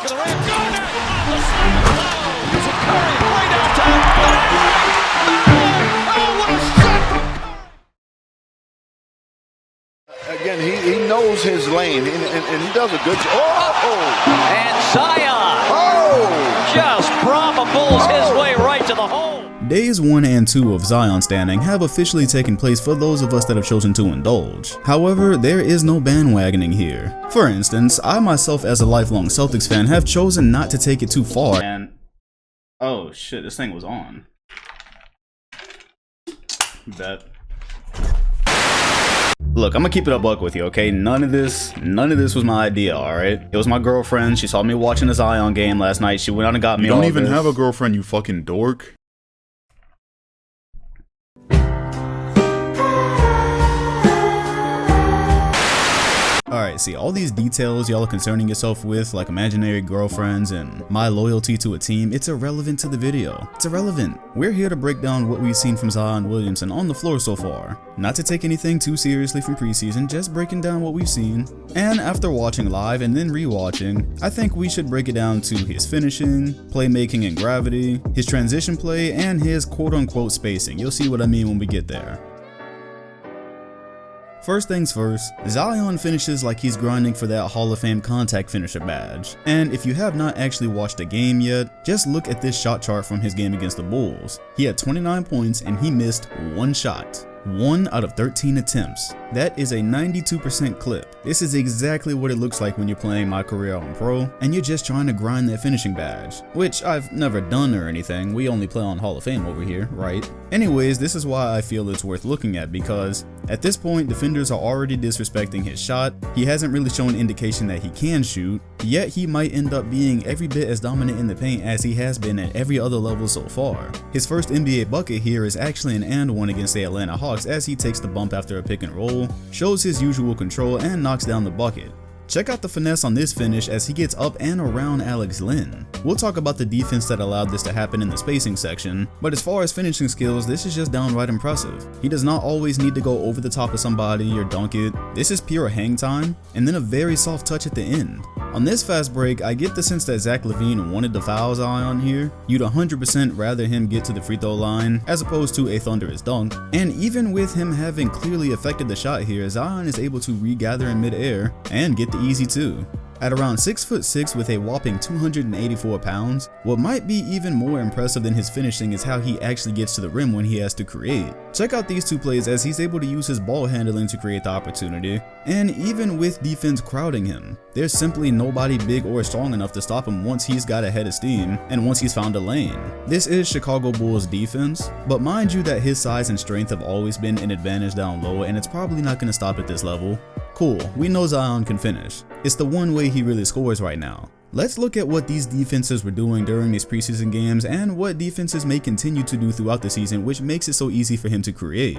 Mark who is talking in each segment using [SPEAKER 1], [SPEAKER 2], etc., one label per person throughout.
[SPEAKER 1] back of the rim. Garnett on the slam. Oh, using Curry way downtown. Oh, what a shot from Curry.
[SPEAKER 2] Again, he knows his lane, and he does a good job. Oh!
[SPEAKER 1] And Zion
[SPEAKER 2] Oh!
[SPEAKER 1] just Brahma bulls his way right to the hole.
[SPEAKER 3] Days 1 and 2 of Zion standing have officially taken place for those of us that have chosen to indulge. However, there is no bandwagoning here. For instance, I myself as a lifelong Celtics fan have chosen not to take it too far. And oh shit, this thing was on. Bet. Look, I'm gonna keep it a buck with you, okay? None of this was my idea, alright? It was my girlfriend. She saw me watching the Zion game last night. She went out and got me all
[SPEAKER 4] You don't even
[SPEAKER 3] this.
[SPEAKER 4] have a girlfriend, you fucking dork.
[SPEAKER 3] Alright, see, all these details y'all are concerning yourself with, like imaginary girlfriends and my loyalty to a team, it's irrelevant to the video. It's irrelevant. We're here to break down what we've seen from Zion Williamson on the floor so far. Not to take anything too seriously from preseason, just breaking down what we've seen. And after watching live and then rewatching, I think we should break it down to his finishing, playmaking and gravity, his transition play, and his quote-unquote spacing. You'll see what I mean when we get there. First things first, Zion finishes like he's grinding for that Hall of Fame contact finisher badge. And if you have not actually watched a game yet, just look at this shot chart from his game against the Bulls. He had 29 points and he missed one shot. 1 out of 13 attempts. That is a 92% clip. This is exactly what it looks like when you're playing My Career on Pro and you're just trying to grind that finishing badge, which I've never done or anything. We only play on Hall of Fame over here, right? Anyways, this is why I feel it's worth looking at, because at this point defenders are already disrespecting his shot. He hasn't really shown indication that he can shoot, yet he might end up being every bit as dominant in the paint as he has been at every other level so far. His first NBA bucket here is actually an and one against the Atlanta Hawks as he takes the bump after a pick and roll, shows his usual control, and knocks down the bucket. Check out the finesse on this finish as he gets up and around Alex Len. We'll talk about the defense that allowed this to happen in the spacing section, but as far as finishing skills, this is just downright impressive. He does not always need to go over the top of somebody or dunk it. This is pure hang time, and then a very soft touch at the end. On this fast break, I get the sense that Zach LaVine wanted to foul Zion here. You'd 100% rather him get to the free throw line as opposed to a thunderous dunk. And even with him having clearly affected the shot here, Zion is able to regather in midair and get the easy two. At around 6'6" with a whopping 284 pounds, what might be even more impressive than his finishing is how he actually gets to the rim when he has to create. Check out these two plays as he's able to use his ball handling to create the opportunity, and even with defense crowding him, there's simply nobody big or strong enough to stop him once he's got a head of steam and once he's found a lane. This is Chicago Bulls defense, but mind you that his size and strength have always been an advantage down low, and it's probably not going to stop at this level. Cool, we know Zion can finish. It's the one way he really scores right now. Let's look at what these defenses were doing during these preseason games and what defenses may continue to do throughout the season, which makes it so easy for him to create.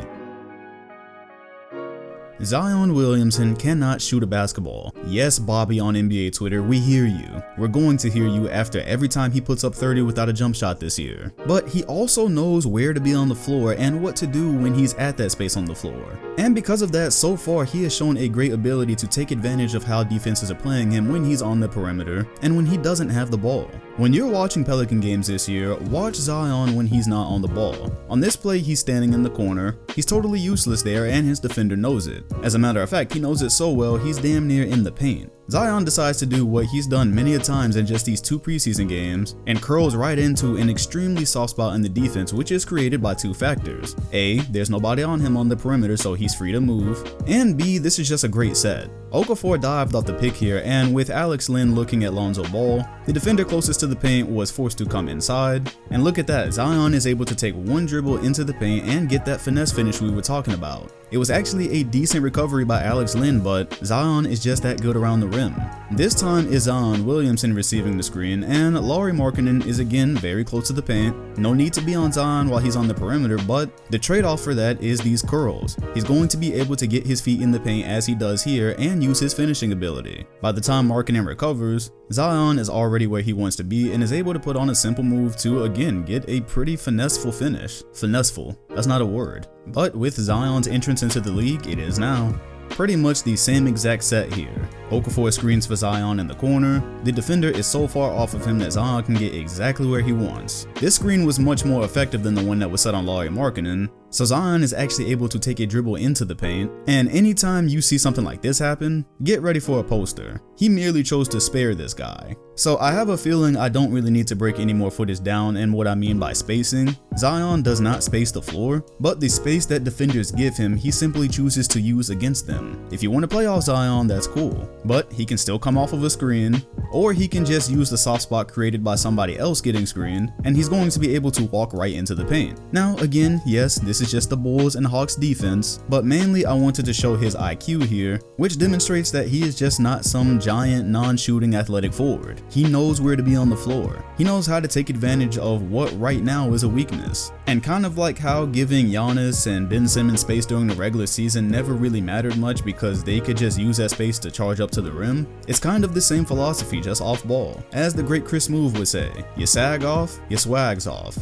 [SPEAKER 3] Zion Williamson cannot shoot a basketball. Yes, Bobby on NBA Twitter, we hear you. We're going to hear you after every time he puts up 30 without a jump shot this year. But he also knows where to be on the floor and what to do when he's at that space on the floor. And because of that, so far he has shown a great ability to take advantage of how defenses are playing him when he's on the perimeter and when he doesn't have the ball. When you're watching Pelican games this year, watch Zion when he's not on the ball. On this play, he's standing in the corner. He's totally useless there and his defender knows it. As a matter of fact, he knows it so well, he's damn near in the paint. Zion decides to do what he's done many a times in just these 2 preseason games and curls right into an extremely soft spot in the defense, which is created by 2 factors. A, there's nobody on him on the perimeter so he's free to move, and B, this is just a great set. Okafor dived off the pick here, and with Alex Len looking at Lonzo Ball, the defender closest to the paint was forced to come inside, and look at that, Zion is able to take one dribble into the paint and get that finesse finish we were talking about. It was actually a decent recovery by Alex Len, but Zion is just that good around the rim. This time is Zion Williamson receiving the screen, and Lauri Markkanen is again very close to the paint. No need to be on Zion while he's on the perimeter, but the trade-off for that is these curls. He's going to be able to get his feet in the paint as he does here and use his finishing ability. By the time Markkanen recovers, Zion is already where he wants to be and is able to put on a simple move to again get a pretty finesseful finish. Finesseful, that's not a word. But with Zion's entrance into the league, it is now. Pretty much the same exact set here. Okafor screens for Zion in the corner. The defender is so far off of him that Zion can get exactly where he wants. This screen was much more effective than the one that was set on Lauri Markkanen, so Zion is actually able to take a dribble into the paint, and anytime you see something like this happen, get ready for a poster. He merely chose to spare this guy. So I have a feeling I don't really need to break any more footage down and what I mean by spacing. Zion does not space the floor, but the space that defenders give him, he simply chooses to use against them. If you want to play off Zion, that's cool, but he can still come off of a screen, or he can just use the soft spot created by somebody else getting screened, and he's going to be able to walk right into the paint. Now again, yes, this is just the Bulls and Hawks defense, but mainly I wanted to show his IQ here, which demonstrates that he is just not some giant non-shooting athletic forward. He knows where to be on the floor. He knows how to take advantage of what right now is a weakness. And kind of like how giving Giannis and Ben Simmons space during the regular season never really mattered much because they could just use that space to charge up to the rim, it's kind of the same philosophy, just off ball. As the great Chris Move would say, you sag off, your swag's off.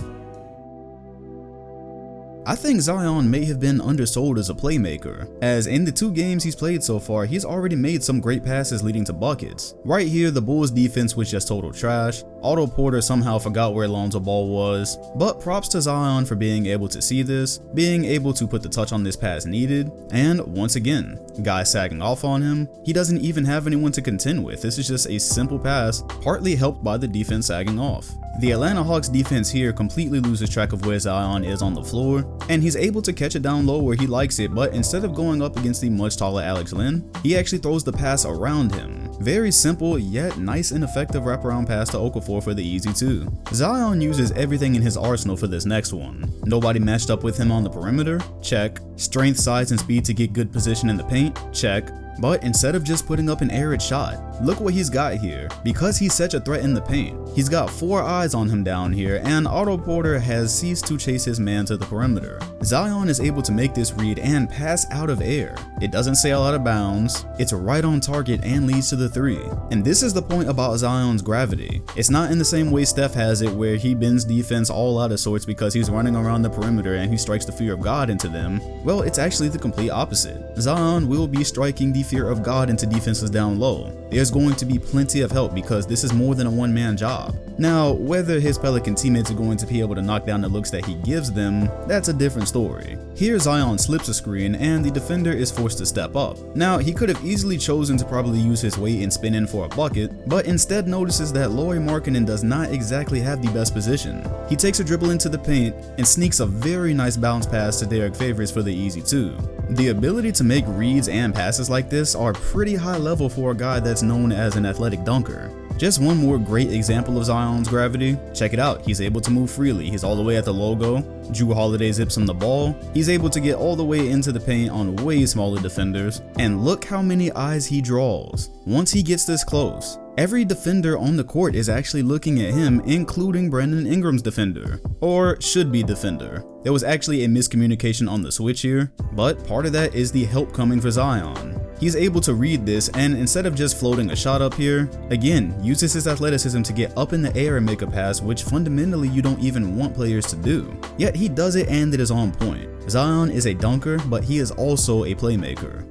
[SPEAKER 3] I think Zion may have been undersold as a playmaker, as in the 2 games he's played so far, he's already made some great passes leading to buckets. Right here, the Bulls defense was just total trash. Otto Porter somehow forgot where Lonzo Ball was, but props to Zion for being able to see this, being able to put the touch on this pass needed, and once again, guy sagging off on him, he doesn't even have anyone to contend with. This is just a simple pass, partly helped by the defense sagging off. The Atlanta Hawks defense here completely loses track of where Zion is on the floor, and he's able to catch it down low where he likes it, but instead of going up against the much taller Alex Len, he actually throws the pass around him. Very simple yet nice and effective wraparound pass to Okafor for the easy 2. Zion uses everything in his arsenal for this next one. Nobody matched up with him on the perimeter? Check. Strength, size, and speed to get good position in the paint? Check. But instead of just putting up an arid shot, look what he's got here. Because he's such a threat in the paint, he's got 4 eyes on him down here, and Otto Porter has ceased to chase his man to the perimeter. Zion is able to make this read and pass out of air. It doesn't sail out of bounds, it's right on target and leads to the 3. And this is the point about Zion's gravity. It's not in the same way Steph has it, where he bends defense all out of sorts because he's running around the perimeter and he strikes the fear of God into them. Well, it's actually the complete opposite. Zion will be striking the fear of God into defenses down low. There's going to be plenty of help because this is more than a one-man job. Now, whether his Pelican teammates are going to be able to knock down the looks that he gives them, that's a different story. Here Zion slips a screen and the defender is forced to step up. Now, he could have easily chosen to probably use his weight and spin in for a bucket, but instead notices that Lauri Markkanen does not exactly have the best position. He takes a dribble into the paint and sneaks a very nice bounce pass to Derek Favors for the easy 2. The ability to make reads and passes like this are pretty high level for a guy that's known as an athletic dunker. Just one more great example of Zion's gravity. Check it out, he's able to move freely. He's all the way at the logo. Jrue Holiday zips him the ball. He's able to get all the way into the paint on way smaller defenders. And look how many eyes he draws. Once he gets this close, every defender on the court is actually looking at him, including Brandon Ingram's defender, or should be defender. There was actually a miscommunication on the switch here, but part of that is the help coming for Zion. He's able to read this, and instead of just floating a shot up here, again, uses his athleticism to get up in the air and make a pass, which fundamentally you don't even want players to do. Yet he does it and it is on point. Zion is a dunker, but he is also a playmaker.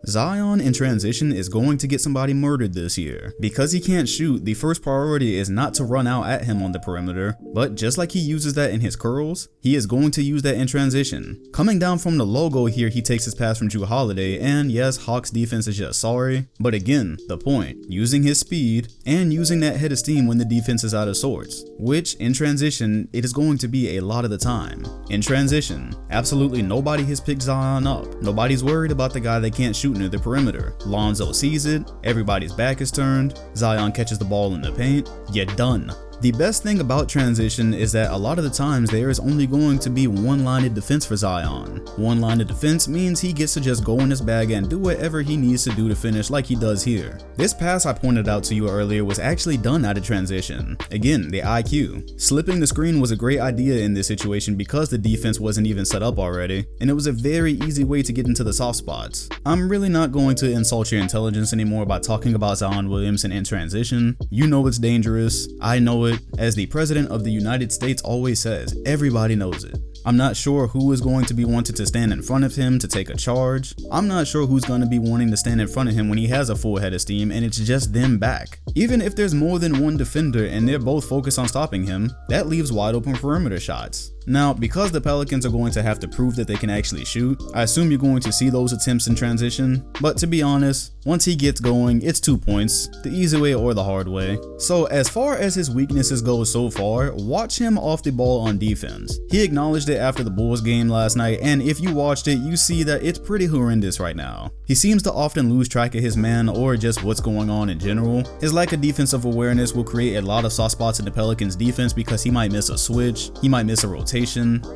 [SPEAKER 3] Zion in transition is going to get somebody murdered this year. Because he can't shoot, the first priority is not to run out at him on the perimeter, but just like he uses that in his curls, he is going to use that in transition. Coming down from the logo here, he takes his pass from Jrue Holiday, and yes, Hawks defense is just sorry, but again, the point, using his speed and using that head of steam when the defense is out of sorts, which in transition, it is going to be a lot of the time. In transition, absolutely nobody has picked Zion up. Nobody's worried about the guy that can't shoot near the perimeter. Lonzo sees it, everybody's back is turned, Zion catches the ball in the paint, you're done. The best thing about transition is that a lot of the times there is only going to be one-line of defense for Zion. One line of defense means he gets to just go in his bag and do whatever he needs to do to finish like he does here. This pass I pointed out to you earlier was actually done out of transition. Again, the IQ. Slipping the screen was a great idea in this situation because the defense wasn't even set up already, and it was a very easy way to get into the soft spots. I'm really not going to insult your intelligence anymore by talking about Zion Williamson in transition. You know it's dangerous, I know it. As the President of the United States always says, everybody knows it. I'm not sure who is going to be wanting to stand in front of him to take a charge. I'm not sure who's going to be wanting to stand in front of him when he has a full head of steam and it's just them back. Even if there's more than one defender and they're both focused on stopping him, that leaves wide open perimeter shots. Now, because the Pelicans are going to have to prove that they can actually shoot, I assume you're going to see those attempts in transition, but to be honest, once he gets going, it's 2 points, the easy way or the hard way. So as far as his weaknesses go so far, watch him off the ball on defense. He acknowledged it after the Bulls game last night, and if you watched it, you see that it's pretty horrendous right now. He seems to often lose track of his man or just what's going on in general. His lack of defensive awareness will create a lot of soft spots in the Pelicans defense because he might miss a switch, he might miss a rotation,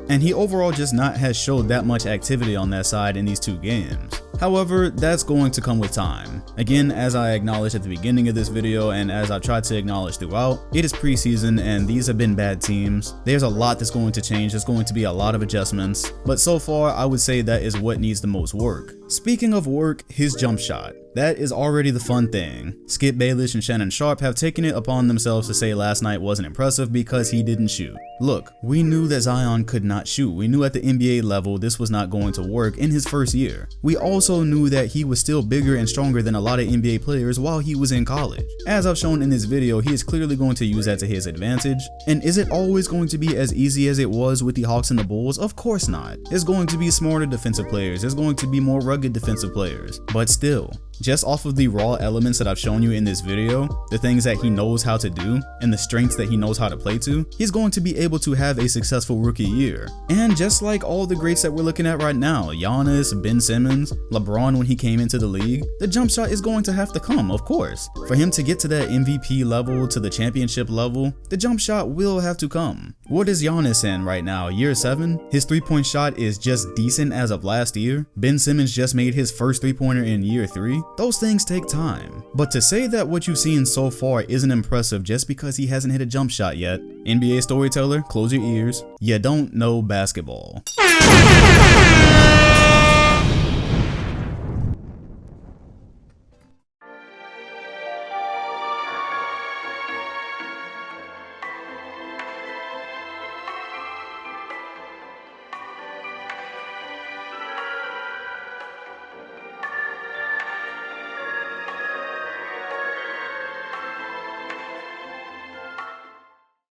[SPEAKER 3] and he overall just not has showed that much activity on that side in these 2 games. However, that's going to come with time. Again, as I acknowledged at the beginning of this video and as I tried to acknowledge throughout, it is preseason and these have been bad teams. There's a lot that's going to change, there's going to be a lot of adjustments, but so far I would say that is what needs the most work. Speaking of work, his jump shot. That is already the fun thing. Skip Bayless and Shannon Sharp have taken it upon themselves to say last night wasn't impressive because he didn't shoot. Look, we knew that Zion could not shoot. We knew at the NBA level this was not going to work in his first year. We also knew that he was still bigger and stronger than a lot of NBA players while he was in college. As I've shown in this video, he is clearly going to use that to his advantage. And is it always going to be as easy as it was with the Hawks and the Bulls? Of course not. There's going to be smarter defensive players. There's going to be more rugged defensive players. But still, just off of the raw elements that I've shown you in this video, the things that he knows how to do, and the strengths that he knows how to play to, he's going to be able to have a successful rookie year. And just like all the greats that we're looking at right now, Giannis, Ben Simmons, LeBron when he came into the league, the jump shot is going to have to come, of course. For him to get to that MVP level, to the championship level, the jump shot will have to come. What is Giannis in right now, year 7? His 3-point shot is just decent as of last year. Ben Simmons just made his first 3-pointer in year 3. Those things take time. But to say that what you've seen so far isn't impressive just because he hasn't hit a jump shot yet, NBA storyteller, close your ears, you don't know basketball.